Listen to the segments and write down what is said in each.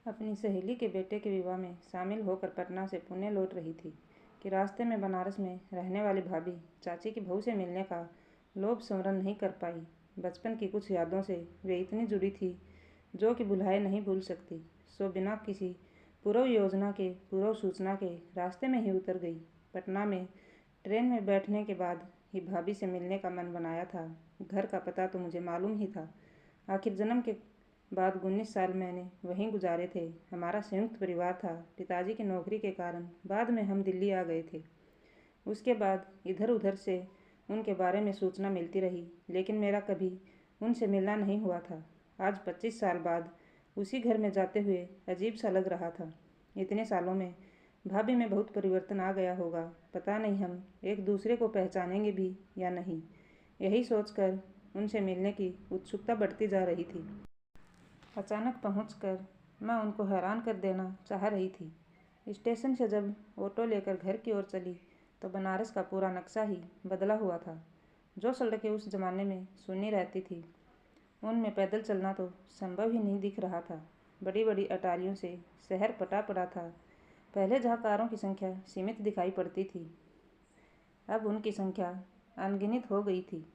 अपनी सहेली के बेटे के विवाह में शामिल होकर पटना से पुणे लौट रही थी कि रास्ते में बनारस में रहने वाली भाभी चाची की बहू से मिलने का लोभ स्मरण नहीं कर पाई। बचपन की कुछ यादों से वे इतनी जुड़ी थी जो कि भुलाए नहीं भूल सकती। सो बिना किसी पूर्व योजना के, पूर्व सूचना के रास्ते में ही उतर गई। पटना में ट्रेन में बैठने के बाद ही भाभी से मिलने का मन बनाया था। घर का पता तो मुझे मालूम ही था। आखिर जन्म के बाद 19 साल मैंने वहीं गुजारे थे। हमारा संयुक्त परिवार था। पिताजी की नौकरी के कारण बाद में हम दिल्ली आ गए थे। उसके बाद इधर उधर से उनके बारे में सूचना मिलती रही, लेकिन मेरा कभी उनसे मिलना नहीं हुआ था। आज 25 साल बाद उसी घर में जाते हुए अजीब सा लग रहा था। इतने सालों में भाभी में बहुत परिवर्तन आ गया होगा। पता नहीं हम एक दूसरे को पहचानेंगे भी या नहीं। यही सोचकर उनसे मिलने की उत्सुकता बढ़ती जा रही थी। अचानक पहुंचकर मैं उनको हैरान कर देना चाह रही थी। स्टेशन से जब ऑटो लेकर घर की ओर चली तो बनारस का पूरा नक्शा ही बदला हुआ था। जो सड़कें उस जमाने में सुनी रहती थी, उनमें पैदल चलना तो संभव ही नहीं दिख रहा था। बड़ी बड़ी अटारियों से शहर पटा पड़ा था। पहले जहाँ कारों की संख्या सीमित दिखाई पड़ती थी, अब उनकी संख्या अनगिनत हो गई थी।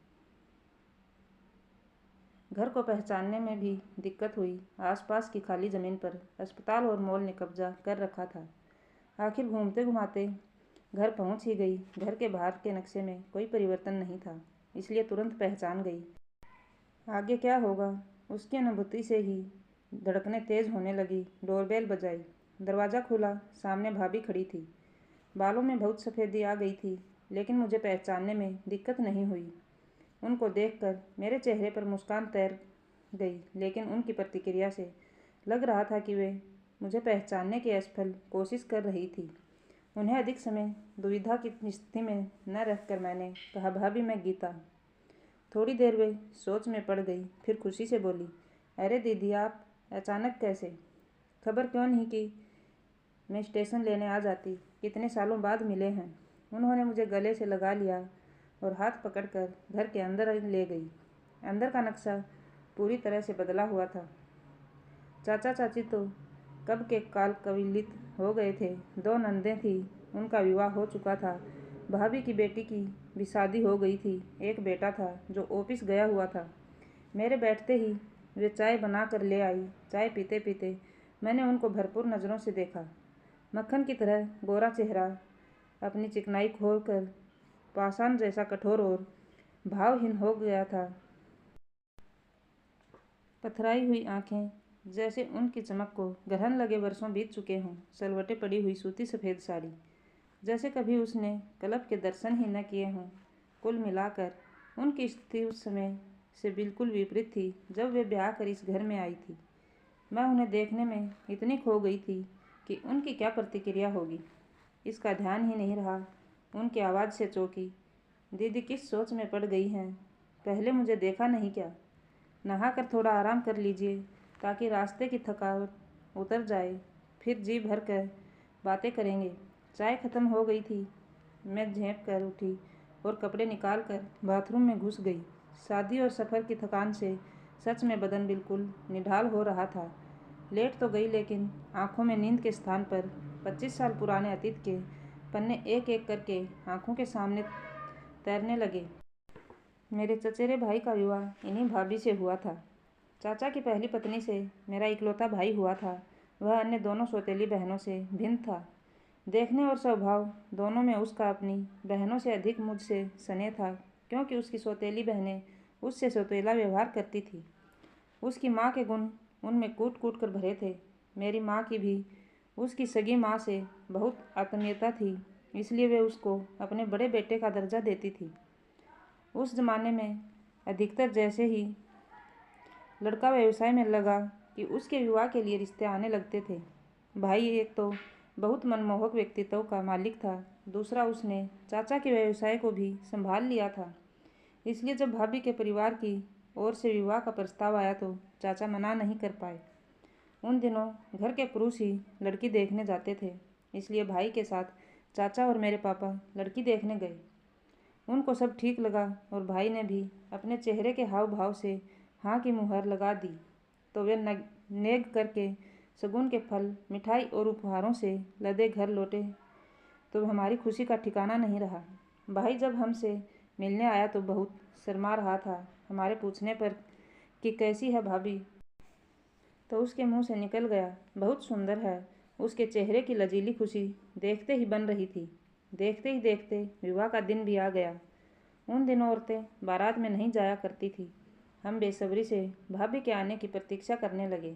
घर को पहचानने में भी दिक्कत हुई। आसपास की खाली जमीन पर अस्पताल और मॉल ने कब्जा कर रखा था। आखिर घूमते घुमाते घर पहुंच ही गई। घर के बाहर के नक्शे में कोई परिवर्तन नहीं था, इसलिए तुरंत पहचान गई। आगे क्या होगा, उसकी अनुभूति से ही धड़कनें तेज होने लगी। डोरबेल बजाई, दरवाज़ा खुला। सामने भाभी खड़ी थी। बालों में बहुत सफ़ेदी आ गई थी, लेकिन मुझे पहचानने में दिक्कत नहीं हुई। उनको देखकर मेरे चेहरे पर मुस्कान तैर गई, लेकिन उनकी प्रतिक्रिया से लग रहा था कि वे मुझे पहचानने की असफल कोशिश कर रही थी। उन्हें अधिक समय दुविधा की स्थिति में न रखकर मैंने कहा, भाभी मैं गीता। थोड़ी देर वे सोच में पड़ गई, फिर खुशी से बोली, अरे दीदी आप अचानक कैसे? खबर क्यों नहीं की मैं स्टेशन लेने आ जाती। कितने सालों बाद मिले हैं। उन्होंने मुझे गले से लगा लिया और हाथ पकड़कर घर के अंदर ले गई। अंदर का नक्शा पूरी तरह से बदला हुआ था। चाचा चाची तो कब के काल कविलित हो गए थे। 2 नंदें थी, उनका विवाह हो चुका था। भाभी की बेटी की भी शादी हो गई थी। एक बेटा था जो ऑफिस गया हुआ था। मेरे बैठते ही वे चाय बना कर ले आई। चाय पीते पीते मैंने उनको भरपूर नज़रों से देखा। मक्खन की तरह गोरा चेहरा अपनी चिकनाई खोकर पाषाण जैसा कठोर और भावहीन हो गया था। पथराई हुई आंखें, जैसे उनकी चमक को ग्रहण लगे वर्षों बीत चुके हों। सलवटे पड़ी हुई सूती सफ़ेद साड़ी, जैसे कभी उसने कलब के दर्शन ही न किए हों। कुल मिलाकर उनकी स्थिति उस समय से बिल्कुल विपरीत थी जब वे ब्याह कर इस घर में आई थी। मैं उन्हें देखने में इतनी खो गई थी कि उनकी क्या प्रतिक्रिया होगी, इसका ध्यान ही नहीं रहा। उनकी आवाज़ से चौंकी, दीदी किस सोच में पड़ गई हैं? पहले मुझे देखा नहीं क्या? नहाकर थोड़ा आराम कर लीजिए ताकि रास्ते की थकावट उतर जाए, फिर जी भर कर बातें करेंगे। चाय ख़त्म हो गई थी। मैं झेंप कर उठी और कपड़े निकाल कर बाथरूम में घुस गई। शादी और सफ़र की थकान से सच में बदन बिल्कुल निढाल हो रहा था। लेट तो गई, लेकिन आंखों में नींद के स्थान पर 25 साल पुराने अतीत के पन्ने एक एक करके आंखों के सामने तैरने लगे। मेरे चचेरे भाई का विवाह इन्हीं भाभी से हुआ था। चाचा की पहली पत्नी से मेरा इकलौता भाई हुआ था। वह अन्य दोनों सौतेली बहनों से भिन्न था। देखने और स्वभाव दोनों में उसका अपनी बहनों से अधिक मुझसे स्नेह था, क्योंकि उसकी सौतेली बहनें उससे सौतेला व्यवहार करती थी। उसकी माँ के गुण उनमें कूट कूट कर भरे थे। मेरी माँ की भी उसकी सगी माँ से बहुत आत्मीयता थी, इसलिए वे उसको अपने बड़े बेटे का दर्जा देती थी। उस जमाने में अधिकतर जैसे ही लड़का व्यवसाय में लगा कि उसके विवाह के लिए रिश्ते आने लगते थे। भाई एक तो बहुत मनमोहक व्यक्तित्व का मालिक था, दूसरा उसने चाचा के व्यवसाय को भी संभाल लिया था। इसलिए जब भाभी के परिवार की ओर से विवाह का प्रस्ताव आया तो चाचा मना नहीं कर पाए। उन दिनों घर के पुरुष ही लड़की देखने जाते थे, इसलिए भाई के साथ चाचा और मेरे पापा लड़की देखने गए। उनको सब ठीक लगा और भाई ने भी अपने चेहरे के हाव भाव से हाँ की मुहर लगा दी। तो वे नेग करके शगुन के फल, मिठाई और उपहारों से लदे घर लौटे तो हमारी खुशी का ठिकाना नहीं रहा। भाई जब हमसे मिलने आया तो बहुत शर्मा रहा था। हमारे पूछने पर कि कैसी है भाभी, तो उसके मुंह से निकल गया, बहुत सुंदर है। उसके चेहरे की लजीली खुशी देखते ही बन रही थी। देखते ही देखते विवाह का दिन भी आ गया। उन दिनों औरतें बारात में नहीं जाया करती थी। हम बेसब्री से भाभी के आने की प्रतीक्षा करने लगे।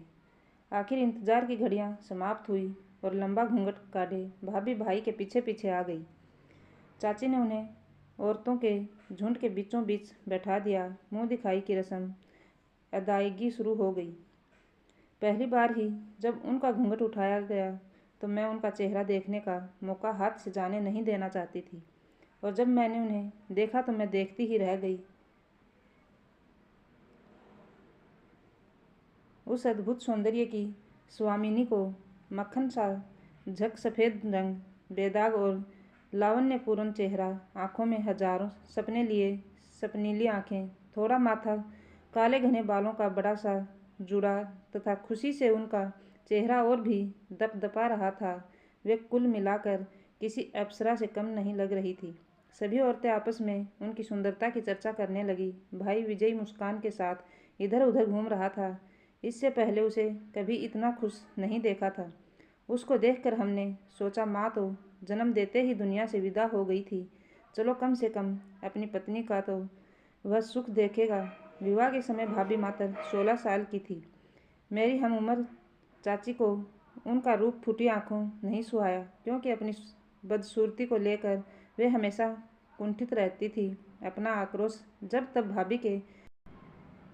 आखिर इंतजार की घड़ियां समाप्त हुई और लंबा घूंघट काढ़े भाभी भाई के पीछे पीछे आ गई। चाची ने उन्हें औरतों के झुंड के बीचों बीच बैठा दिया। मुंह दिखाई की रस्म अदायगी शुरू हो गई। पहली बार ही जब उनका घूंघट उठाया गया तो मैं उनका चेहरा देखने का मौका हाथ से जाने नहीं देना चाहती थी, और जब मैंने उन्हें देखा तो मैं देखती ही रह गई। उस अद्भुत सौंदर्य की स्वामिनी को मक्खन सा झक सफ़ेद रंग, बेदाग और लावण्यपूर्ण चेहरा, आंखों में हजारों सपने लिए सपनीली आंखें, थोड़ा माथा, काले घने बालों का बड़ा सा जुड़ा तथा खुशी से उनका चेहरा और भी दपदपा रहा था। वे कुल मिलाकर किसी अप्सरा से कम नहीं लग रही थी। सभी औरतें आपस में उनकी सुंदरता की चर्चा करने लगी। भाई विजयी मुस्कान के साथ इधर उधर घूम रहा था। इससे पहले उसे कभी इतना खुश नहीं देखा था। उसको देखकर हमने सोचा माँ तो जन्म देते ही दुनिया से विदा हो गई थी, चलो कम से कम अपनी पत्नी का तो वह सुख देखेगा। विवाह के समय भाभी मात्र 16 साल की थी। मेरी हम उम्र चाची को उनका रूप फूटी आंखों नहीं सुहाया, क्योंकि अपनी बदसूरती को लेकर वे हमेशा कुंठित रहती थी। अपना आक्रोश जब तब भाभी के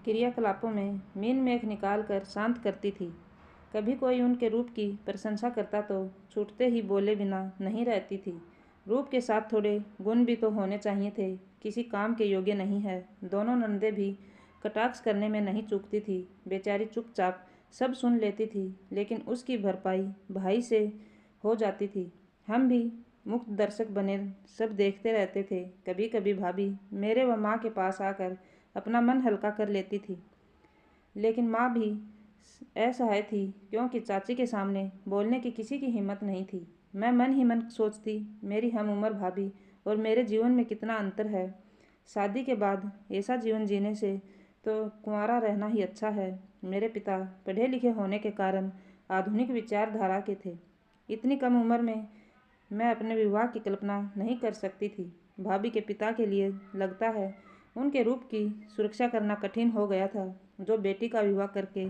क्रियाकलापों में मीन मेख निकाल कर शांत करती थी। कभी कोई उनके रूप की प्रशंसा करता तो छूटते ही बोले बिना नहीं रहती थी। रूप के साथ थोड़े गुण भी तो होने चाहिए थे, किसी काम के योग्य नहीं है। दोनों नंदे भी कटाक्ष करने में नहीं चूकती थी। बेचारी चुपचाप सब सुन लेती थी, लेकिन उसकी भरपाई भाई से हो जाती थी। हम भी मुक्त दर्शक बने सब देखते रहते थे। कभी कभी भाभी मेरे व माँ के पास आकर अपना मन हल्का कर लेती थी, लेकिन माँ भी असहाय थी, क्योंकि चाची के सामने बोलने की किसी की हिम्मत नहीं थी। मैं मन ही मन सोचती, मेरी हम उम्र भाभी और मेरे जीवन में कितना अंतर है। शादी के बाद ऐसा जीवन जीने से तो कुंवारा रहना ही अच्छा है। मेरे पिता पढ़े लिखे होने के कारण आधुनिक विचारधारा के थे। इतनी कम उम्र में मैं अपने विवाह की कल्पना नहीं कर सकती थी। भाभी के पिता के लिए लगता है उनके रूप की सुरक्षा करना कठिन हो गया था। जो बेटी का विवाह करके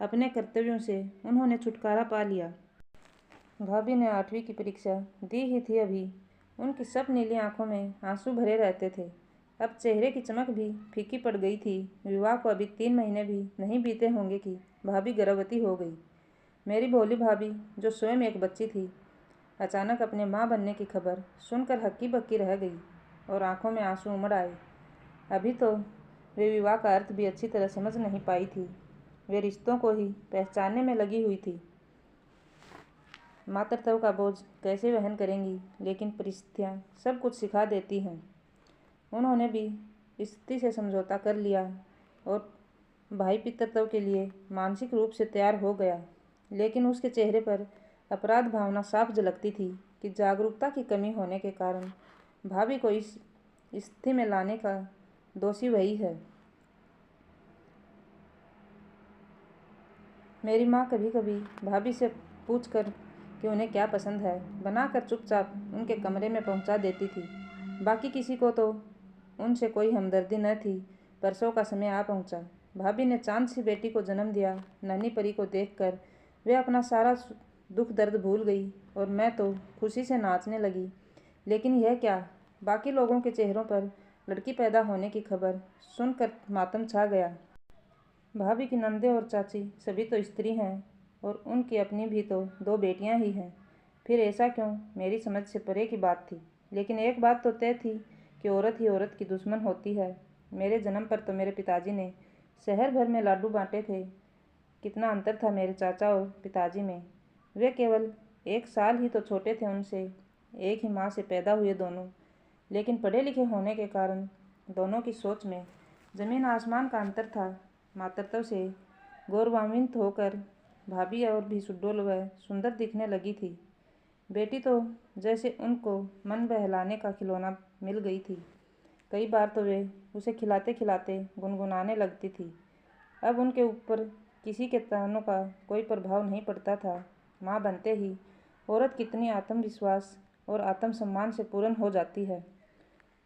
अपने कर्तव्यों से उन्होंने छुटकारा पा लिया। भाभी ने 8वीं की परीक्षा दी ही थी अभी। उनकी सब नीली आंखों में आंसू भरे रहते थे। अब चेहरे की चमक भी फीकी पड़ गई थी। विवाह को अभी 3 महीने भी नहीं बीते होंगे कि भाभी गर्भवती हो गई। मेरी भोली भाभी, जो स्वयं एक बच्ची थी, अचानक अपने माँ बनने की खबर सुनकर हक्की बक्की रह गई और आंखों में आंसू उमड़ आए। अभी तो वे विवाह का अर्थ भी अच्छी तरह समझ नहीं पाई थी। वे रिश्तों को ही पहचानने में लगी हुई थी। मातृत्व का बोझ कैसे वहन करेंगी, लेकिन परिस्थितियाँ सब कुछ सिखा देती हैं। उन्होंने भी स्थिति से समझौता कर लिया और भाई पितृत्व के लिए मानसिक रूप से तैयार हो गया, लेकिन उसके चेहरे पर अपराध भावना साफ झलकती थी कि जागरूकता की कमी होने के कारण भाभी को इस स्थिति में लाने का दोषी वही है। मेरी माँ कभी कभी भाभी से पूछकर कि उन्हें क्या पसंद है बनाकर चुपचाप उनके कमरे में पहुंचा देती थी। बाकी किसी को तो उनसे कोई हमदर्दी न थी। परसों का समय आ पहुंचा। भाभी ने चांद सी बेटी को जन्म दिया। नन्ही परी को देखकर वे अपना सारा दुख दर्द भूल गई और मैं तो खुशी से नाचने लगी। लेकिन यह क्या, बाकी लोगों के चेहरों पर लड़की पैदा होने की खबर सुनकर मातम छा गया। भाभी की नंदे और चाची सभी तो स्त्री हैं और उनकी अपनी भी तो 2 बेटियां ही हैं। फिर ऐसा क्यों, मेरी समझ से परे की बात थी। लेकिन एक बात तो तय थी कि औरत ही औरत की दुश्मन होती है। मेरे जन्म पर तो मेरे पिताजी ने शहर भर में लाडू बांटे थे। कितना अंतर था मेरे चाचा और पिताजी में। वे केवल 1 साल ही तो छोटे थे उनसे। एक ही माँ से पैदा हुए दोनों, लेकिन पढ़े लिखे होने के कारण दोनों की सोच में ज़मीन आसमान का अंतर था। मातृत्व से गौरवान्वित होकर भाभी और भी सुडौल व सुंदर दिखने लगी थी। बेटी तो जैसे उनको मन बहलाने का खिलौना मिल गई थी। कई बार तो वे उसे खिलाते खिलाते गुनगुनाने लगती थी। अब उनके ऊपर किसी के तानों का कोई प्रभाव नहीं पड़ता था। माँ बनते ही औरत कितनी आत्मविश्वास और आत्मसम्मान से पूर्ण हो जाती है,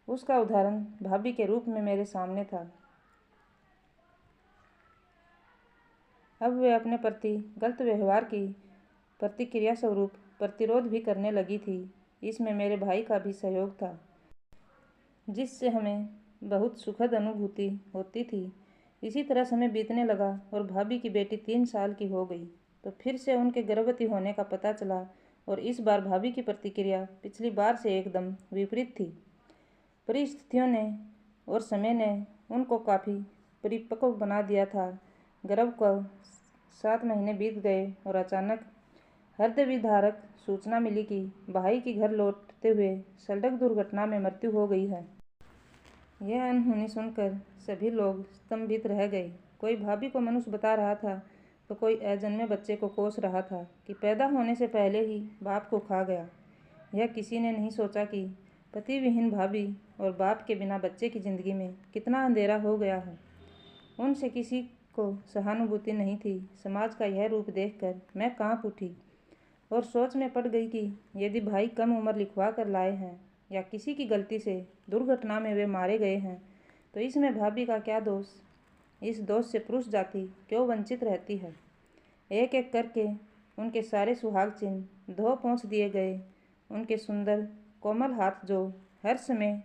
उसका उदाहरण भाभी के रूप में मेरे सामने था। अब वे अपने प्रति गलत व्यवहार की प्रतिक्रिया स्वरूप प्रतिरोध भी करने लगी थी। इसमें मेरे भाई का भी सहयोग था, जिससे हमें बहुत सुखद अनुभूति होती थी। इसी तरह समय बीतने लगा और भाभी की बेटी 3 साल की हो गई तो फिर से उनके गर्भवती होने का पता चला और इस बार भाभी की प्रतिक्रिया पिछली बार से एकदम विपरीत थी। परिस्थितियों ने और समय ने उनको काफ़ी परिपक्व बना दिया था। गर्भ को 7 महीने बीत गए और अचानक हृदय विदारक सूचना मिली कि भाई की घर लौटते हुए सड़क दुर्घटना में मृत्यु हो गई है। यह अनहोनी सुनकर सभी लोग स्तंभित रह गए। कोई भाभी को मनुष्य बता रहा था तो कोई अजन्मे बच्चे को कोस रहा था कि पैदा होने से पहले ही बाप को खा गया। यह किसी ने नहीं सोचा कि पति विहीन भाभी और बाप के बिना बच्चे की जिंदगी में कितना अंधेरा हो गया है। उनसे किसी को सहानुभूति नहीं थी। समाज का यह रूप देखकर मैं कांप उठी और सोच में पड़ गई कि यदि भाई कम उम्र लिखवा कर लाए हैं या किसी की गलती से दुर्घटना में वे मारे गए हैं तो इसमें भाभी का क्या दोष। इस दोष से पुरुष जाति क्यों वंचित रहती है। एक एक करके उनके सारे सुहाग चिन्ह धो पोंछ दिए गए। उनके सुंदर कोमल हाथ जो हर समय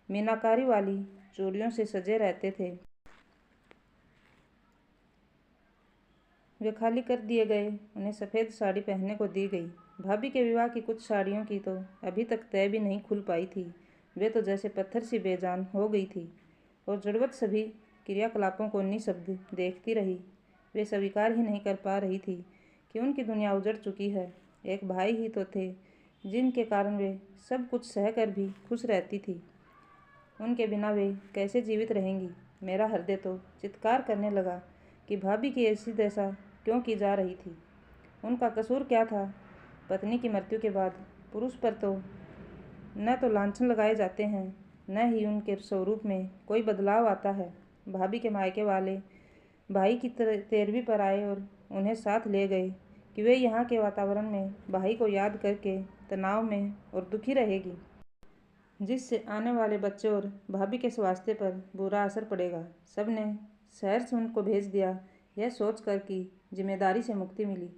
मीनाकारी वाली चूड़ियों से सजे रहते थे, वे खाली कर दिए गए। उन्हें सफ़ेद साड़ी पहनने को दी गई। भाभी के विवाह की कुछ साड़ियों की तो अभी तक तय भी नहीं खुल पाई थी। वे तो जैसे पत्थर सी बेजान हो गई थी और जड़वत सभी क्रियाकलापों को निःशब्द देखती रही। वे स्वीकार ही नहीं कर पा रही थी कि उनकी दुनिया उजड़ चुकी है। एक भाई ही तो थे जिनके कारण वे सब कुछ सहकर भी खुश रहती थी। उनके बिना वे कैसे जीवित रहेंगी। मेरा हृदय तो चित्कार करने लगा कि भाभी की ऐसी दशा क्यों की जा रही थी। उनका कसूर क्या था। पत्नी की मृत्यु के बाद पुरुष पर तो न तो लांछन लगाए जाते हैं, न ही उनके स्वरूप में कोई बदलाव आता है। भाभी के मायके वाले भाई की तेरहवीं पर आए और उन्हें साथ ले गए कि वे यहाँ के वातावरण में भाई को याद करके तनाव में और दुखी रहेगी, जिससे आने वाले बच्चे और भाभी के स्वास्थ्य पर बुरा असर पड़ेगा। सब ने शहर से उनको भेज दिया, यह सोचकर कि जिम्मेदारी से मुक्ति मिली।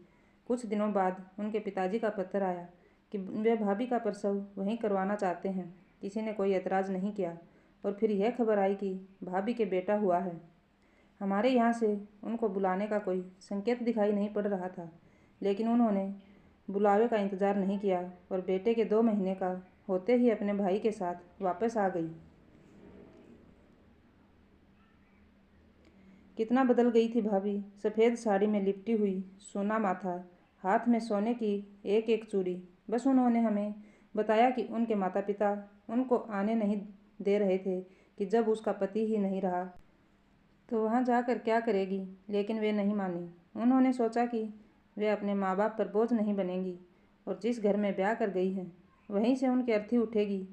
कुछ दिनों बाद उनके पिताजी का पत्र आया कि वे भाभी का प्रसव वहीं करवाना चाहते हैं। किसी ने कोई एतराज़ नहीं किया और फिर यह खबर आई कि भाभी के बेटा हुआ है। हमारे यहाँ से उनको बुलाने का कोई संकेत दिखाई नहीं पड़ रहा था, लेकिन उन्होंने बुलावे का इंतज़ार नहीं किया और बेटे के 2 महीने का होते ही अपने भाई के साथ वापस आ गई। कितना बदल गई थी भाभी। सफ़ेद साड़ी में लिपटी हुई, सोना माथा, हाथ में सोने की एक एक चूड़ी। बस उन्होंने हमें बताया कि उनके माता पिता उनको आने नहीं दे रहे थे कि जब उसका पति ही नहीं रहा तो वहाँ जाकर क्या करेगी। लेकिन वे नहीं मानी। उन्होंने सोचा कि वे अपने माँ बाप पर बोझ नहीं बनेंगी और जिस घर में ब्याह कर गई हैं वहीं से उनकी अर्थी उठेगी।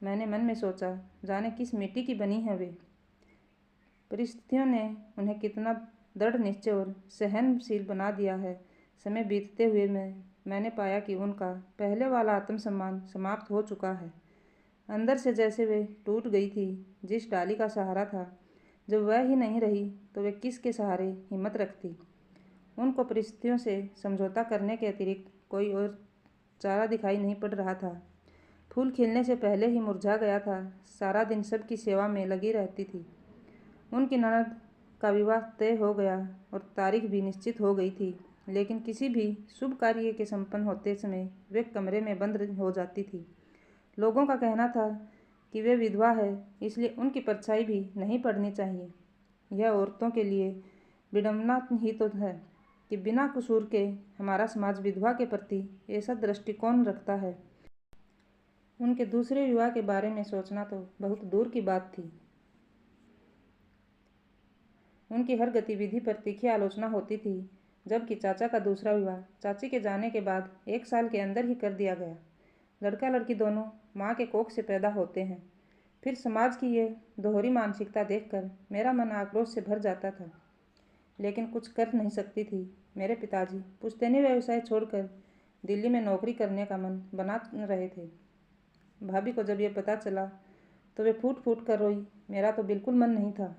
मैंने मन में सोचा, जाने किस मिट्टी की बनी है वे। परिस्थितियों ने उन्हें कितना दृढ़ निश्चय और सहनशील बना दिया है। समय बीतते हुए मैंने पाया कि उनका पहले वाला आत्मसम्मान समाप्त हो चुका है। अंदर से जैसे वे टूट गई थी। जिस डाली का सहारा था, जब वह ही नहीं रही तो वे किसके सहारे हिम्मत रखती। उनको परिस्थितियों से समझौता करने के अतिरिक्त कोई और चारा दिखाई नहीं पड़ रहा था। फूल खिलने से पहले ही मुरझा गया था। सारा दिन सबकी सेवा में लगी रहती थी। उनकी ननद का विवाह तय हो गया और तारीख भी निश्चित हो गई थी, लेकिन किसी भी शुभ कार्य के संपन्न होते समय वे कमरे में बंद हो जाती थी। लोगों का कहना था कि वे विधवा है, इसलिए उनकी परछाई भी नहीं पड़नी चाहिए। यह औरतों के लिए विडंबना ही तो है कि बिना कसूर के हमारा समाज विधवा के प्रति ऐसा दृष्टिकोण रखता है। उनके दूसरे विवाह के बारे में सोचना तो बहुत दूर की बात थी। उनकी हर गतिविधि पर तीखी आलोचना होती थी। जबकि चाचा का दूसरा विवाह चाची के जाने के बाद 1 साल के अंदर ही कर दिया गया। लड़का लड़की दोनों माँ के कोख से पैदा होते हैं। फिर समाज की ये दोहरी मानसिकता देखकर मेरा मन आक्रोश से भर जाता था, लेकिन कुछ कर नहीं सकती थी। मेरे पिताजी पुश्तैनी व्यवसाय छोड़कर दिल्ली में नौकरी करने का मन बना रहे थे। भाभी को जब ये पता चला तो वे फूट फूट कर रोई। मेरा तो बिल्कुल मन नहीं था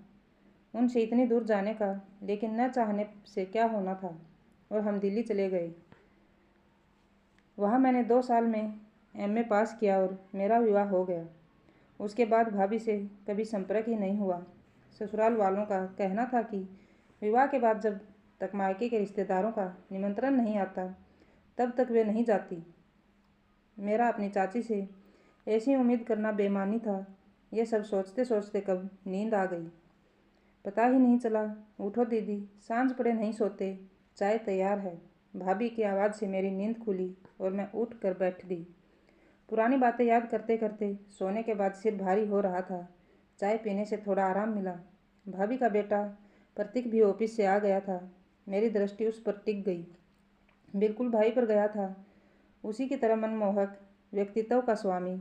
उनसे इतनी दूर जाने का, लेकिन न चाहने से क्या होना था, और हम दिल्ली चले गए। वहाँ मैंने 2 साल में MA पास किया और मेरा विवाह हो गया। उसके बाद भाभी से कभी संपर्क ही नहीं हुआ। ससुराल वालों का कहना था कि विवाह के बाद जब तक मायके के रिश्तेदारों का निमंत्रण नहीं आता तब तक वे नहीं जाती। मेरा अपनी चाची से ऐसी उम्मीद करना बेईमानी था। ये सब सोचते सोचते कब नींद आ गई, पता ही नहीं चला। उठो दीदी, सांझ पड़े नहीं सोते, चाय तैयार है। भाभी की आवाज़ से मेरी नींद खुली और मैं उठ कर बैठ गई। पुरानी बातें याद करते करते सोने के बाद सिर भारी हो रहा था। चाय पीने से थोड़ा आराम मिला। भाभी का बेटा प्रतीक भी ऑफिस से आ गया था। मेरी दृष्टि उस पर टिक गई। बिल्कुल भाई पर गया था, उसी की तरह मनमोहक व्यक्तित्व का स्वामी।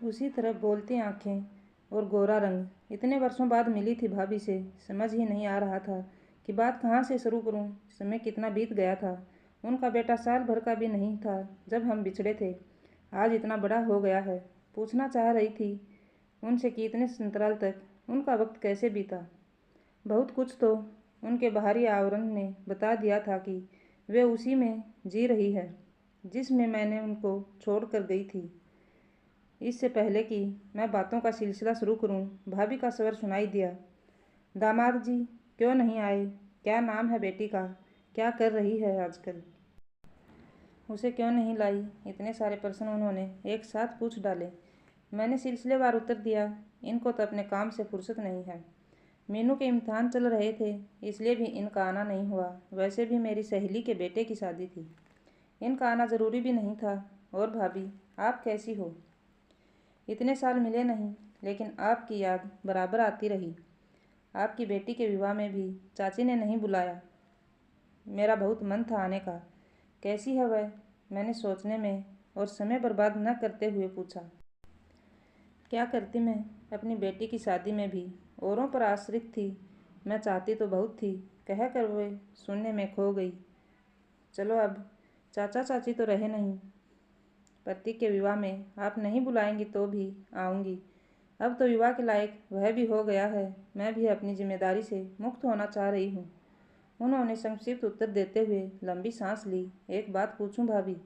उसी तरह बोलती आंखें और गोरा रंग। इतने वर्षों बाद मिली थी भाभी से, समझ ही नहीं आ रहा था कि बात कहाँ से शुरू करूँ। समय कितना बीत गया था। उनका बेटा साल भर का भी नहीं था जब हम बिछड़े थे। आज इतना बड़ा हो गया है। पूछना चाह रही थी उनसे कि इतने अंतराल तक उनका वक्त कैसे बीता। बहुत कुछ तो उनके बाहरी आवरण ने बता दिया था कि वे उसी में जी रही है जिसमें मैंने उनको छोड़ कर गई थी। इससे पहले कि मैं बातों का सिलसिला शुरू करूं, भाभी का स्वर सुनाई दिया। दामाद जी क्यों नहीं आए? क्या नाम है बेटी का? क्या कर रही है आजकल? उसे क्यों नहीं लाई? इतने सारे प्रश्न उन्होंने एक साथ पूछ डाले। मैंने सिलसिलेवार उत्तर दिया। इनको तो अपने काम से फुर्सत नहीं है। मीनू के इम्तिहान चल रहे थे, इसलिए भी इनका आना नहीं हुआ। वैसे भी मेरी सहेली के बेटे की शादी थी, इनका आना ज़रूरी भी नहीं था। और भाभी, आप कैसी हो? इतने साल मिले नहीं, लेकिन आपकी याद बराबर आती रही। आपकी बेटी के विवाह में भी चाची ने नहीं बुलाया। मेरा बहुत मन था आने का। कैसी है वह? मैंने सोचने में और समय बर्बाद न करते हुए पूछा। क्या करती मैं अपनी बेटी की शादी में भी औरों पर आश्रित थी। मैं चाहती तो बहुत थी, कह कर वे सुनने में खो गई। चलो अब चाचा चाची तो रहे नहीं। प्रतीक के विवाह में आप नहीं बुलाएंगी तो भी आऊँगी। अब तो विवाह के लायक वह भी हो गया है। मैं भी अपनी जिम्मेदारी से मुक्त होना चाह रही हूँ। उन्होंने संक्षिप्त उत्तर देते हुए लंबी सांस ली। एक बात पूछूं भाभी,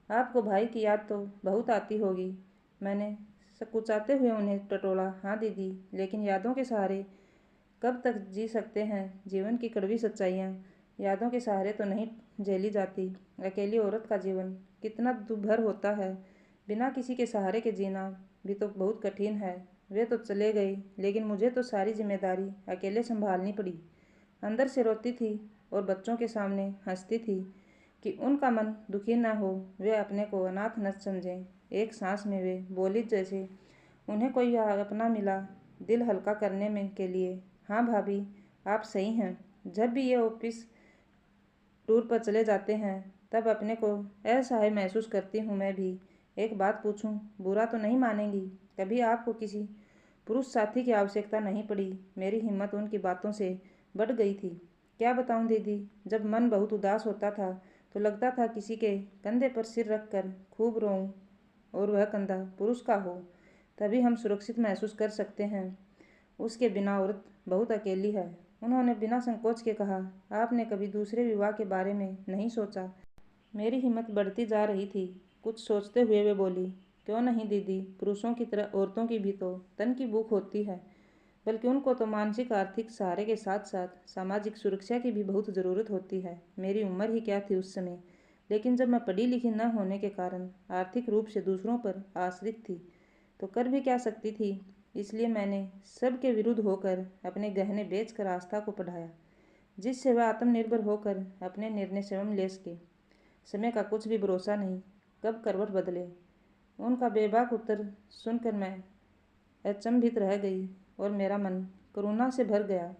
आपको भाई की याद तो बहुत आती होगी। मैंने सकुचाते हुए उन्हें टटोला। हाँ दीदी, लेकिन यादों के सहारे कब तक जी सकते हैं? जीवन की कड़वी सच्चाइयाँ यादों के सहारे तो नहीं झेली जाती। अकेली औरत का जीवन कितना दुर्भर होता है। बिना किसी के सहारे के जीना भी तो बहुत कठिन है। वे तो चले गए, लेकिन मुझे तो सारी जिम्मेदारी अकेले संभालनी पड़ी। अंदर से रोती थी और बच्चों के सामने हंसती थी कि उनका मन दुखी न हो, वे अपने को अनाथ न समझें। एक सांस में वे बोली जैसे उन्हें कोई अपना मिला, दिल हल्का करने में के लिए। हाँ भाभी, आप सही हैं। जब भी ये ऑफिस टूर पर चले जाते हैं तब अपने को असहाय महसूस करती हूँ मैं भी। एक बात पूछूं, बुरा तो नहीं मानेंगी? कभी आपको किसी पुरुष साथी की आवश्यकता नहीं पड़ी? मेरी हिम्मत उनकी बातों से बढ़ गई थी। क्या बताऊं दीदी, जब मन बहुत उदास होता था तो लगता था किसी के कंधे पर सिर रख कर खूब रोऊं, और वह कंधा पुरुष का हो, तभी हम सुरक्षित महसूस कर सकते हैं। उसके बिना औरत बहुत अकेली है। उन्होंने बिना संकोच के कहा। आपने कभी दूसरे विवाह के बारे में नहीं सोचा? मेरी हिम्मत बढ़ती जा रही थी। कुछ सोचते हुए वे बोली, क्यों नहीं दीदी, पुरुषों की तरह औरतों की भी तो तन की भूख होती है। बल्कि उनको तो मानसिक आर्थिक सहारे के साथ साथ सामाजिक सुरक्षा की भी बहुत ज़रूरत होती है। मेरी उम्र ही क्या थी उस समय, लेकिन जब मैं पढ़ी लिखी न होने के कारण आर्थिक रूप से दूसरों पर आश्रित थी तो कर भी क्या सकती थी। इसलिए मैंने सबके विरुद्ध होकर अपने गहने बेचकर आस्था को पढ़ाया, जिससे वह आत्मनिर्भर होकर अपने निर्णय स्वयं ले सके। समय का कुछ भी भरोसा नहीं, कब करवट बदले। उनका बेबाक उत्तर सुनकर मैं अचंभित रह गई। और मेरा मन करुणा से भर गया।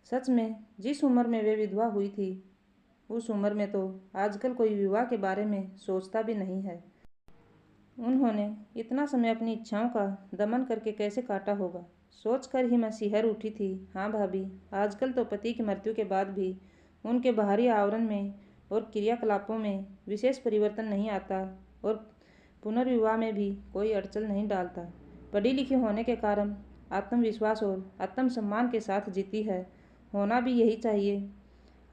सच में जिस उम्र में वे विधवा हुई थी, उस उम्र में तो आजकल कोई विवाह के बारे में सोचता भी नहीं है। उन्होंने इतना समय अपनी इच्छाओं का दमन करके कैसे काटा होगा, सोचकर ही मैं सिहर उठी थी। हाँ भाभी, आजकल तो पति की मृत्यु के बाद भी उनके बाहरी आवरण में और क्रियाकलापों में विशेष परिवर्तन नहीं आता और पुनर्विवाह में भी कोई अड़चन नहीं डालता। पढ़ी लिखी होने के कारण आत्मविश्वास और आत्मसम्मान के साथ जीती है। होना भी यही चाहिए।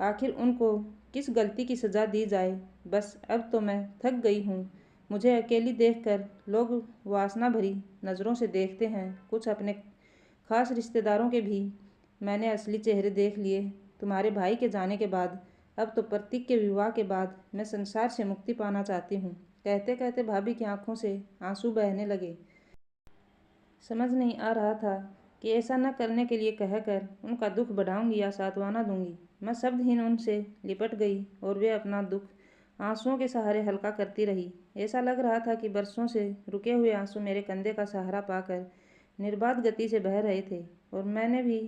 आखिर उनको किस गलती की सज़ा दी जाए। बस अब तो मैं थक गई हूँ। मुझे अकेली देखकर लोग वासना भरी नज़रों से देखते हैं। कुछ अपने खास रिश्तेदारों के भी मैंने असली चेहरे देख लिए। तुम्हारे भाई के जाने के बाद, अब तो प्रतीक के विवाह के बाद मैं संसार से मुक्ति पाना चाहती हूँ। कहते कहते भाभी की आंखों से आंसू बहने लगे। समझ नहीं आ रहा था कि ऐसा न करने के लिए कहकर उनका दुख बढ़ाऊंगी या सांत्वना दूंगी। मैं शब्दहीन उनसे लिपट गई और वे अपना दुख आंसुओं के सहारे हल्का करती रही। ऐसा लग रहा था कि बरसों से रुके हुए आंसू मेरे कंधे का सहारा पाकर निर्बाध गति से बह रहे थे और मैंने भी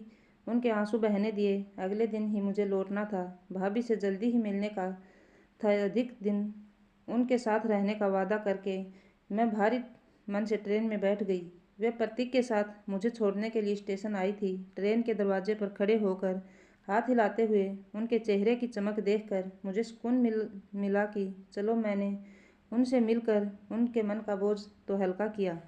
उनके आंसू बहने दिए। अगले दिन ही मुझे लौटना था। भाभी से जल्दी ही मिलने का था। अधिक दिन उनके साथ रहने का वादा करके मैं भारी मन से ट्रेन में बैठ गई। वे प्रतीक के साथ मुझे छोड़ने के लिए स्टेशन आई थी। ट्रेन के दरवाजे पर खड़े होकर हाथ हिलाते हुए उनके चेहरे की चमक देखकर मुझे सुकून मिला कि चलो मैंने उनसे मिलकर उनके मन का बोझ तो हल्का किया।